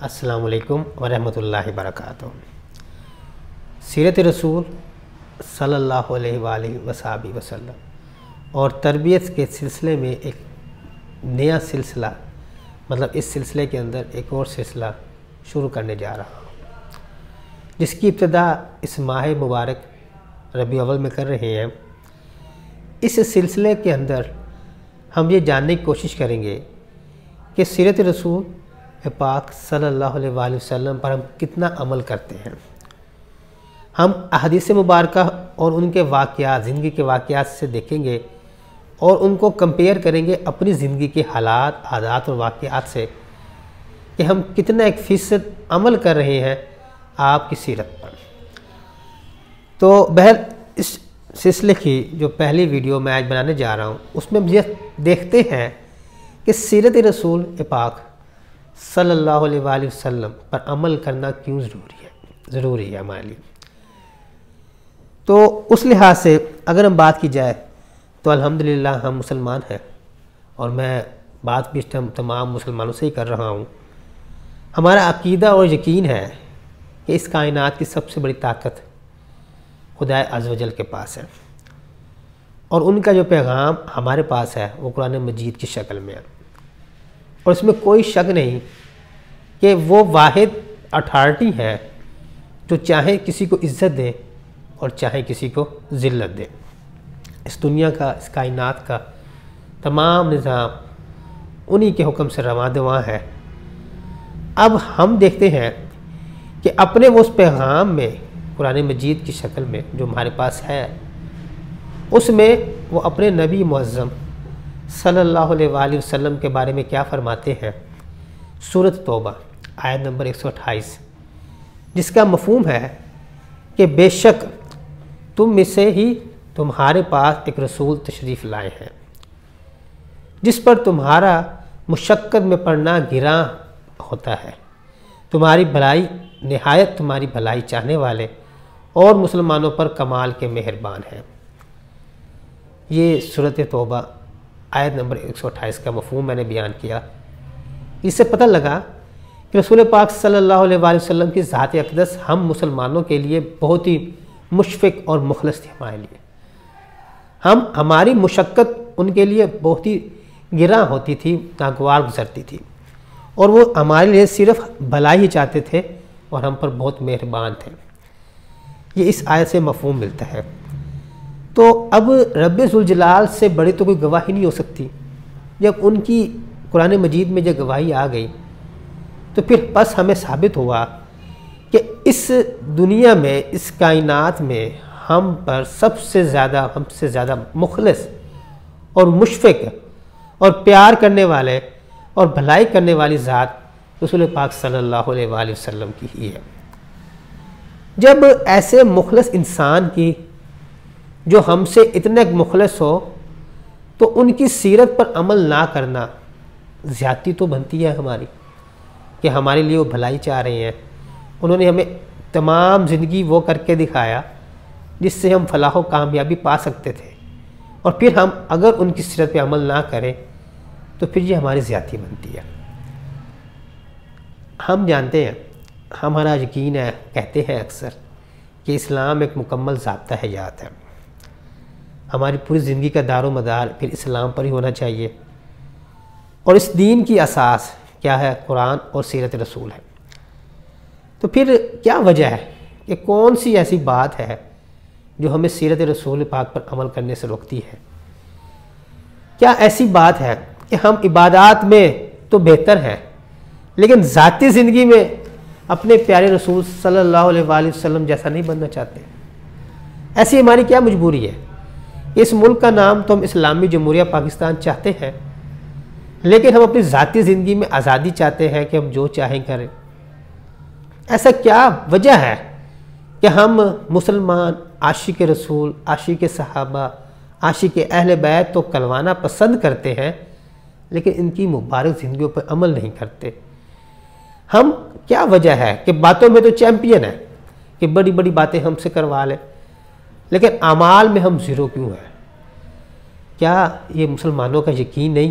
السلام علیکم ورحمۃ اللہ وبرکاتہ۔ سیرت رسول صلی اللہ علیہ وآلہ وصحبہ وسلم اور تربیت کے سلسلے میں ایک نیا سلسلہ اس سلسلے کے اندر ایک اور سلسلہ شروع کرنے جا رہا ہوں، جس کی ابتدا اس ماہ مبارک ربیع الاول میں کر رہے ہیں۔ اس سلسلے کے اندر ہم یہ جاننے کی کوشش کریں گے کہ سیرت رسول پاک صلی اللہ علیہ وآلہ وسلم پر ہم کتنا عمل کرتے ہیں۔ ہم احادیث مبارکہ اور ان کے واقعات، زندگی کے واقعات سے دیکھیں گے اور ان کو کمپیئر کریں گے اپنی زندگی کے حالات، عادات اور واقعات سے کہ ہم کتنا 1% عمل کر رہے ہیں آپ کی سیرت پر۔ تو بہر اس سلسلے کی جو پہلی ویڈیو میں آج بنانے جا رہا ہوں، اس میں ہم یہ دیکھتے ہیں کہ سیرت رسول پاک صلی اللہ علیہ وآلہ وسلم پر عمل کرنا کیوں ضروری ہے ہمارے لیے۔ تو اس لحاظ سے اگر ہم بات کی جائے تو الحمدللہ ہم مسلمان ہیں، اور میں بات بھی تمام مسلمانوں سے ہی کر رہا ہوں۔ ہمارا عقیدہ اور یقین ہے کہ اس کائنات کی سب سے بڑی طاقت خدا عز و جل کے پاس ہے، اور ان کا جو پیغام ہمارے پاس ہے وہ قرآن مجید کی شکل میں ہے، اور اس میں کوئی شک نہیں کہ وہ واحد اتھارٹی ہے جو چاہے کسی کو عزت دے اور چاہے کسی کو ذلت دے۔ اس دنیا کا، اس کائنات کا تمام نظام انہی کے حکم سے رواں دواں ہے۔ اب ہم دیکھتے ہیں کہ اپنے وہ اس پیغام میں، قرآن مجید کی شکل میں جو ہمارے پاس ہے، اس میں وہ اپنے نبی معظم صلی اللہ علیہ وآلہ وسلم کے بارے میں کیا فرماتے ہیں۔ سورۃ توبہ آیت نمبر 128، جس کا مفہوم ہے کہ بے شک تم میں سے ہی تمہارے پاس ایک رسول تشریف لائے ہیں، جس پر تمہارا مشقت میں پڑنا گراں ہوتا ہے، تمہاری بھلائی نہایت تمہاری بھلائی چاہنے والے اور مسلمانوں پر کمال کے مہربان ہیں۔ یہ سورۃ توبہ آیت نمبر 128 کا مفہوم میں نے بیان کیا۔ اس سے پتہ لگا کہ رسول پاک صلی اللہ علیہ وآلہ وسلم کی ذات اقدس ہم مسلمانوں کے لیے بہت ہی مشفق اور مخلص تھی ہمارے لیے۔ ہماری مشقت ان کے لیے بہت ہی گراں ہوتی تھی، ناگوار گزرتی تھی، اور وہ ہمارے لیے صرف بھلائی ہی چاہتے تھے اور ہم پر بہت مہربان تھے۔ یہ اس آیت سے مفہوم ملتا ہے۔ تو اب رب ذوالجلال سے بڑی تو کوئی گواہی نہیں ہو سکتی۔ جب ان کی قرآن مجید میں جب گواہی آ گئی تو پھر بس ہمیں ثابت ہوا کہ اس دنیا میں، اس کائنات میں ہم پر سب سے زیادہ مخلص اور مشفق اور پیار کرنے والے اور بھلائی کرنے والی ذات رسول پاک صلی اللہ علیہ وآلہ وسلم کی ہی ہے۔ جب ایسے مخلص انسان کی، جو ہم سے اتنے مخلص ہو، تو ان کی سیرت پر عمل نہ کرنا زیادتی تو بنتی ہے ہماری، کہ ہمارے لیے وہ بھلائی چاہ رہے ہیں۔ انہوں نے ہمیں تمام زندگی وہ کر کے دکھایا جس سے ہم فلاح و کامیابی پا سکتے تھے، اور پھر ہم اگر ان کی سیرت پہ عمل نہ کریں تو پھر یہ ہماری زیادتی بنتی ہے۔ ہم جانتے ہیں، ہمارا یقین ہے، کہتے ہیں اکثر کہ اسلام ایک مکمل ضابطہ حیات ہے۔ ہماری پوری زندگی کا دار و مدار پھر اسلام پر ہی ہونا چاہیے، اور اس دین کی اساس کیا ہے؟ قرآن اور سیرت رسول ہے۔ تو پھر کیا وجہ ہے کہ کون سی ایسی بات ہے جو ہمیں سیرت رسول پاک پر عمل کرنے سے روکتی ہے؟ کیا ایسی بات ہے کہ ہم عبادات میں تو بہتر ہیں، لیکن ذاتی زندگی میں اپنے پیارے رسول صلی اللہ علیہ وآلہ وسلم جیسا نہیں بننا چاہتے؟ ایسی ہماری کیا مجبوری ہے؟ اس ملک کا نام تو ہم اسلامی جمہوریہ پاکستان چاہتے ہیں، لیکن ہم اپنی ذاتی زندگی میں آزادی چاہتے ہیں کہ ہم جو چاہیں کریں۔ ایسا کیا وجہ ہے کہ ہم مسلمان عاشق رسول، عاشق صحابہ، عاشق اہل بیت تو کلوانا پسند کرتے ہیں، لیکن ان کی مبارک زندگیوں پر عمل نہیں کرتے؟ ہم کیا وجہ ہے کہ باتوں میں تو چیمپئن ہیں کہ بڑی بڑی باتیں ہم سے کروا لیں، لیکن اعمال میں ہم زیرو کیوں ہیں؟ کیا یہ مسلمانوں کا یقین نہیں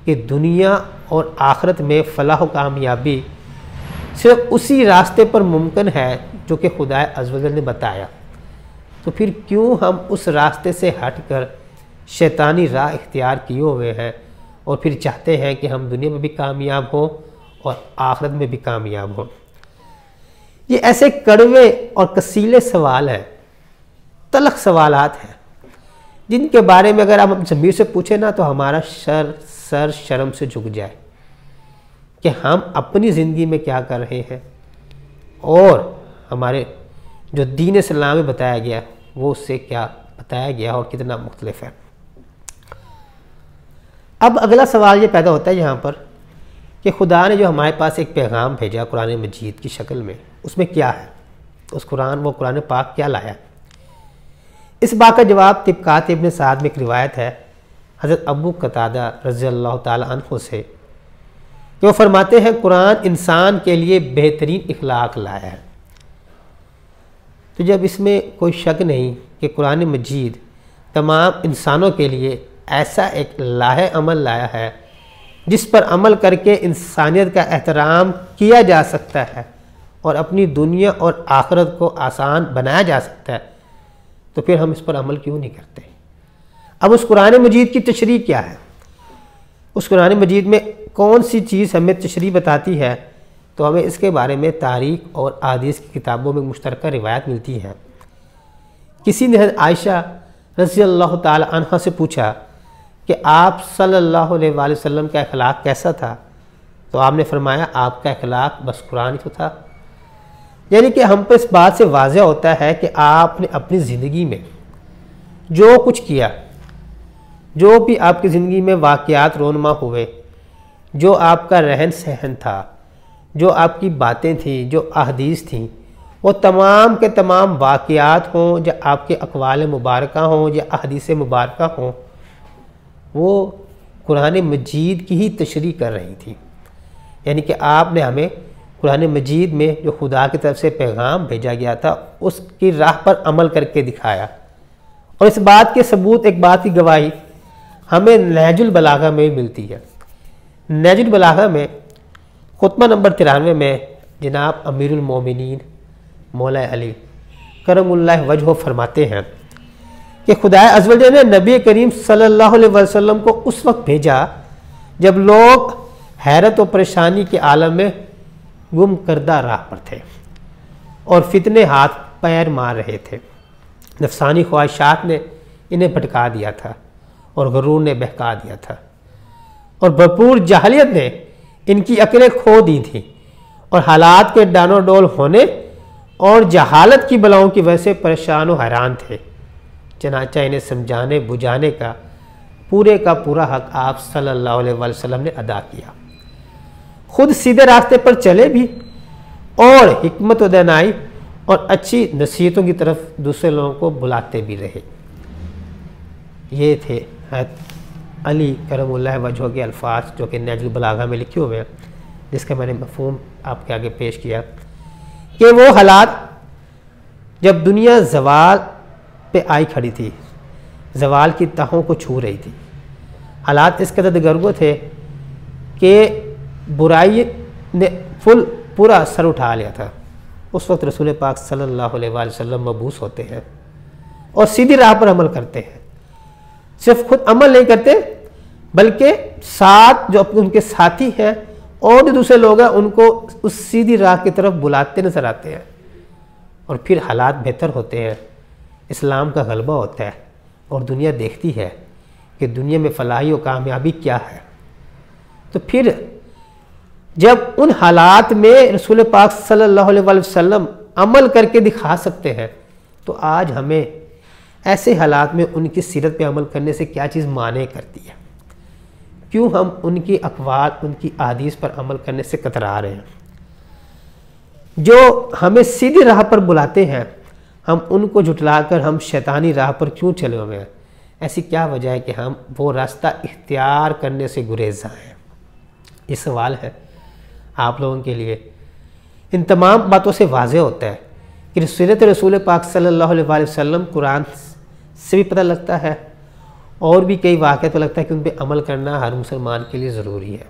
کہ دنیا اور آخرت میں فلاح و کامیابی صرف اسی راستے پر ممکن ہے جو کہ خدا عز و جل نے بتایا، تو پھر کیوں ہم اس راستے سے ہٹ کر شیطانی راہ اختیار کیے ہوئے ہیں اور پھر چاہتے ہیں کہ ہم دنیا میں بھی کامیاب ہوں اور آخرت میں بھی کامیاب ہوں؟ یہ ایسے کڑوے اور کسیلے سوال ہیں، تلخ سوالات ہیں، جن کے بارے میں اگر ہم ضمیر سے پوچھیں نا تو ہمارا سر شرم سے جھک جائے کہ ہم اپنی زندگی میں کیا کر رہے ہیں اور ہمارے جو دین اسلام میں بتایا گیا وہ اس سے کیا بتایا گیا اور کتنا مختلف ہے۔ اب اگلا سوال یہ پیدا ہوتا ہے یہاں پر کہ خدا نے جو ہمارے پاس ایک پیغام بھیجا قرآن مجید کی شکل میں، اس میں کیا ہے؟ وہ قرآن پاک کیا لایا؟ اس بات کا جواب طبقات ابن سعد میں ایک روایت ہے حضرت ابو قتادہ رضی اللہ تعالی عنہ سے کہ وہ فرماتے ہیں قرآن انسان کے لیے بہترین اخلاق لایا ہے۔ تو جب اس میں کوئی شک نہیں کہ قرآن مجید تمام انسانوں کے لیے ایسا ایک لاہے عمل لایا ہے جس پر عمل کر کے انسانیت کا احترام کیا جا سکتا ہے اور اپنی دنیا اور آخرت کو آسان بنایا جا سکتا ہے، تو پھر ہم اس پر عمل کیوں نہیں کرتے؟ اب اس قرآن مجید کی تشریح کیا ہے؟ اس قرآن مجید میں کون سی چیز ہمیں تشریح بتاتی ہے؟ تو ہمیں اس کے بارے میں تاریخ اور احادیث کی کتابوں میں مشترکہ روایت ملتی ہے۔ کسی نے عائشہ رضی اللہ تعالی عنہ سے پوچھا کہ آپ صلی اللہ علیہ وآلہ وسلم کا اخلاق کیسا تھا؟ تو آپ نے فرمایا آپ کا اخلاق بس قرآن ہی تو تھا۔ یعنی کہ ہم پہ اس بات سے واضح ہوتا ہے کہ آپ نے اپنی زندگی میں جو کچھ کیا، جو بھی آپ کی زندگی میں واقعات رونما ہوئے، جو آپ کا رہن سہن تھا، جو آپ کی باتیں تھیں، جو احادیث تھیں، وہ تمام کے تمام واقعات ہوں یا آپ کے اقوال مبارکہ ہوں یا احادیث مبارکہ ہوں، وہ قرآن مجید کی ہی تشریح کر رہی تھی۔ یعنی کہ آپ نے ہمیں قرآن مجید میں جو خدا کی طرف سے پیغام بھیجا گیا تھا اس کی راہ پر عمل کر کے دکھایا، اور اس بات کے ثبوت، ایک بات کی گواہی ہمیں نہج البلاغہ میں ملتی ہے۔ نہج البلاغہ میں خطبہ نمبر 93 میں جناب امیر المومنین مولا علی کرم اللہ وجہہ فرماتے ہیں کہ خدا عز و جل نے نبی کریم صلی اللہ علیہ وسلم کو اس وقت بھیجا جب لوگ حیرت و پریشانی کے عالم میں گم کردہ راہ پر تھے اور فتنے ہاتھ پیر مار رہے تھے۔ نفسانی خواہشات نے انہیں بھٹکا دیا تھا اور غرور نے بہکا دیا تھا، اور بھرپور جاہلیت نے ان کی عقلیں کھو دی تھیں، اور حالات کے ڈانو ڈول ہونے اور جہالت کی بلاؤں کی وجہ سے پریشان و حیران تھے۔ چنانچہ انہیں سمجھانے بجھانے کا پورے کا پورا حق آپ صلی اللہ علیہ وآلہ وسلم نے ادا کیا، خود سیدھے راستے پر چلے بھی اور حکمت و دانائی اور اچھی نصیحتوں کی طرف دوسرے لوگوں کو بلاتے بھی رہے۔ یہ تھے حضرت علی کرم اللہ وجہہ کے الفاظ جو کہ نہج البلاغہ میں لکھے ہوئے ہیں، جس کا میں نے مفہوم آپ کے آگے پیش کیا کہ وہ حالات جب دنیا زوال پہ آئی کھڑی تھی، زوال کی تہوں کو چھو رہی تھی، حالات اس قدر دگرگوں تھے کہ برائی نے پورا سر اٹھا لیا تھا۔ اس وقت رسول پاک صلی اللہ علیہ وآلہ وسلم مبعوث ہوتے ہیں اور سیدھی راہ پر عمل کرتے ہیں۔ صرف خود عمل نہیں کرتے بلکہ ساتھ جو ان کے ساتھی ہیں اور جو دوسرے لوگ ہیں ان کو اس سیدھی راہ کی طرف بلاتے نظر آتے ہیں، اور پھر حالات بہتر ہوتے ہیں، اسلام کا غلبہ ہوتا ہے اور دنیا دیکھتی ہے کہ دنیا میں فلاحی و کامیابی کیا ہے۔ تو پھر جب ان حالات میں رسول پاک صلی اللہ علیہ وآلہ وسلم عمل کر کے دکھا سکتے ہیں تو آج ہمیں ایسے حالات میں ان کی سیرت پہ عمل کرنے سے کیا چیز مانع کرتی ہے؟ کیوں ہم ان کی اقوال، ان کی احادیث پر عمل کرنے سے کترا رہے ہیں؟ جو ہمیں سیدھی راہ پر بلاتے ہیں ہم ان کو جھٹلا کر ہم شیطانی راہ پر کیوں چلے ہوئے ہیں؟ ایسی کیا وجہ ہے کہ ہم وہ راستہ اختیار کرنے سے گریزاں ہیں؟ یہ سوال ہے آپ لوگوں کے لیے۔ ان تمام باتوں سے واضح ہوتا ہے کہ سیرت رسول پاک صلی اللہ علیہ وآلہ وسلم قرآن سے بھی پتہ لگتا ہے اور بھی کئی واقعات پتہ لگتا ہے کہ ان پہ عمل کرنا ہر مسلمان کے لیے ضروری ہے۔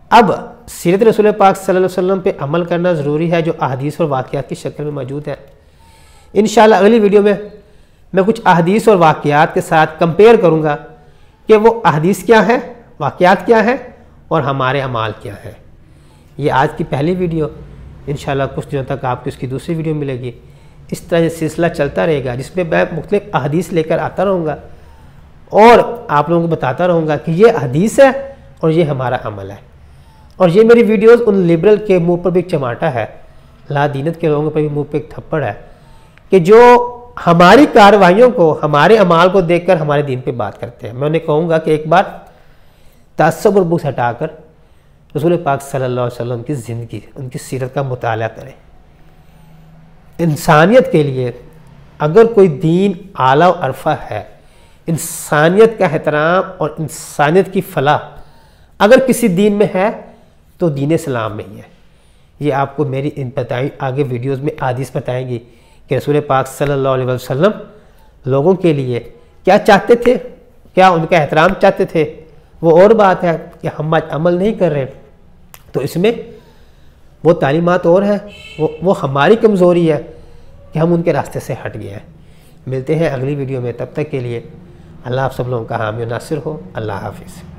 اب سیرت رسول پاک صلی اللہ علیہ وسلم پہ عمل کرنا ضروری ہے جو احادیث اور واقعات کی شکل میں موجود ہے۔ انشاءاللہ اگلی ویڈیو میں کچھ احادیث اور واقعات کے ساتھ کمپیئر کروں گا کہ وہ احادیث کیا ہیں، واقعات کیا ہیں اور ہمارے اعمال کیا ہیں۔ یہ آج کی پہلی ویڈیو، انشاءاللہ کچھ دنوں تک آپ کو اس کی دوسری ویڈیو ملے گی۔ اس طرح یہ سلسلہ چلتا رہے گا جس میں میں مختلف احادیث لے کر آتا رہوں گا اور آپ لوگوں کو بتاتا رہوں گا کہ یہ حدیث ہے اور یہ ہمارا عمل ہے۔ اور یہ میری ویڈیوز ان لبرل کے منہ پر بھی ایک چماٹا ہے، لا دینت کے لوگوں پر بھی منہ پہ ایک تھپڑ ہے کہ جو ہماری کارروائیوں کو، ہمارے اعمال کو دیکھ کر ہمارے دین پہ بات کرتے ہیں۔ میں انہیں کہوں گا کہ ایک بار تعصب اور بغض ہٹا کر رسول پاک صلی اللہ علیہ وسلم کی زندگی، ان کی سیرت کا مطالعہ کریں۔ انسانیت کے لیے اگر کوئی دین اعلیٰ و عرفہ ہے، انسانیت کا احترام اور انسانیت کی فلاح اگر کسی دین میں ہے تو دین اسلام میں ہی ہے۔ یہ آپ کو میری ان بتائی آگے ویڈیوز میں احادیث بتائیں گی کہ رسول پاک صلی اللہ علیہ وسلم لوگوں کے لیے کیا چاہتے تھے، کیا ان کا احترام چاہتے تھے۔ وہ اور بات ہے کہ ہم آج عمل نہیں کر رہے تو اس میں وہ تعلیمات اور ہیں، وہ ہماری کمزوری ہے کہ ہم ان کے راستے سے ہٹ گئے ہیں۔ ملتے ہیں اگلی ویڈیو میں، تب تک کے لیے اللہ آپ سب لوگوں کا حامی و ناصر ہو۔ اللہ حافظ۔